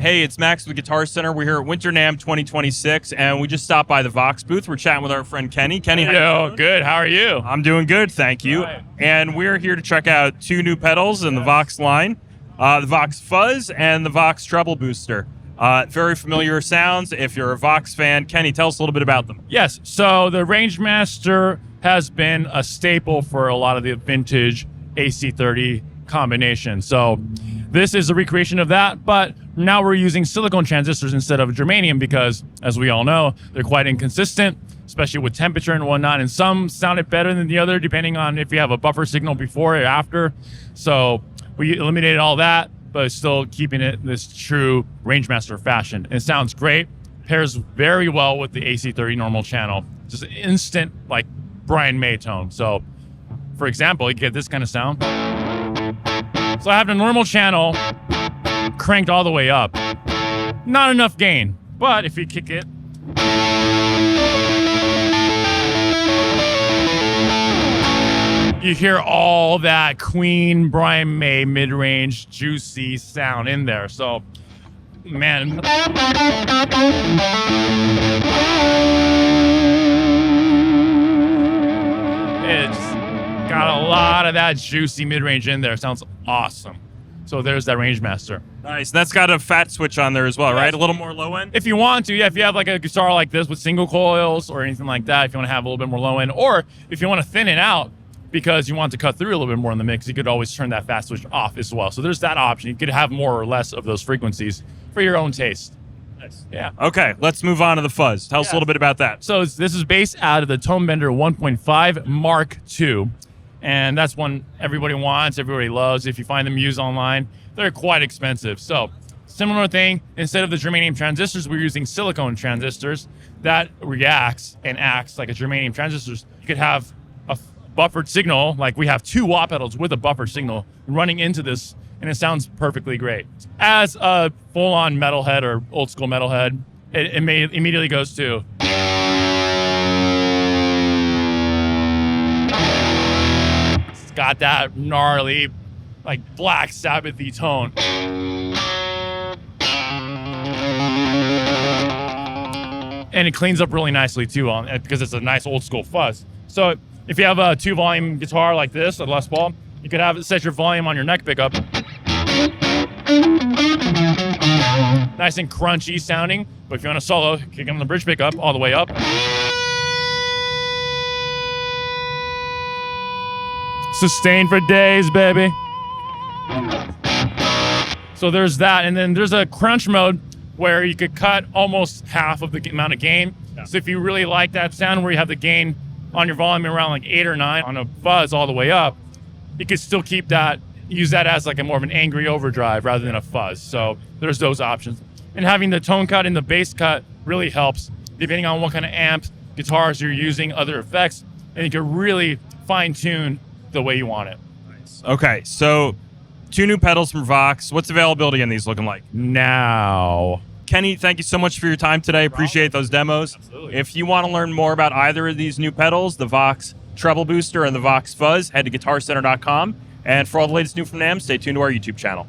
Hey, it's Max with Guitar Center. We're here at Winter NAMM 2026, and we just stopped by the VOX booth. We're chatting with our friend Kenny. Kenny, how you doing? Good. How are you? I'm doing good, thank you. Right. And we're here to check out two new pedals in the VOX line, the VOX Fuzz and the VOX Treble Booster. Very familiar sounds. If you're a VOX fan, Kenny, tell us a little bit about them. Yes. So the Rangemaster has been a staple for a lot of the vintage AC30 combination. So this is a recreation of that, but now we're using silicone transistors instead of germanium because, as we all know, they're quite inconsistent, especially with temperature and whatnot, and some sounded better than the other depending on if you have a buffer signal before or after. So we eliminated all that, but still keeping it this true Rangemaster fashion. It sounds great, pairs very well with the AC30 normal channel. Just an instant, like, Brian May tone. So, for example, you get this kind of sound. So I have the normal channel cranked all the way up. Not enough gain, but if you kick it, you hear all that Queen Brian May mid-range juicy sound in there. So, man. It's got a lot of that juicy mid-range in there. Sounds awesome. So there's that Rangemaster. Nice. That's got a fat switch on there as well, right? A little more low end? If you want to, yeah, if you have like a guitar like this with single coils or anything like that, if you want to have a little bit more low end, or if you want to thin it out because you want to cut through a little bit more in the mix, you could always turn that fat switch off as well. So there's that option. You could have more or less of those frequencies for your own taste. Nice. Yeah. Okay, let's move on to the Fuzz. Tell us a little bit about that. So this is based out of the Tone Bender 1.5 Mark II. And that's one everybody wants, everybody loves. If you find them used online, they're quite expensive. So similar thing, instead of the germanium transistors, we're using silicone transistors that reacts and acts like a germanium transistors. You could have a buffered signal, like we have 2 wah pedals with a buffered signal running into this, and it sounds perfectly great. As a full-on metalhead or old school metalhead, it immediately goes to. Got that gnarly, like Black Sabbath-y tone. And it cleans up really nicely too because it's a nice old school fuzz. So if you have a 2-volume guitar like this, a Les Paul, you could have it set your volume on your neck pickup. Nice and crunchy sounding, but if you want a solo, kick it on the bridge pickup all the way up. Sustain for days, baby. So there's that, and then there's a crunch mode where you could cut almost half of the amount of gain. Yeah. So if you really like that sound where you have the gain on your volume around like 8 or 9 on a fuzz all the way up, you could still keep that, use that as like a more of an angry overdrive rather than a fuzz. So there's those options. And having the tone cut and the bass cut really helps, depending on what kind of amps, guitars you're using, other effects, and you can really fine tune the way you want it. Nice. Okay, so 2 new pedals from VOX. What's availability on these looking like? Now. Kenny, thank you so much for your time today. Appreciate those demos. Absolutely. If you want to learn more about either of these new pedals, the VOX Treble Booster and the VOX Fuzz, head to guitarcenter.com. And for all the latest new from NAMM, stay tuned to our YouTube channel.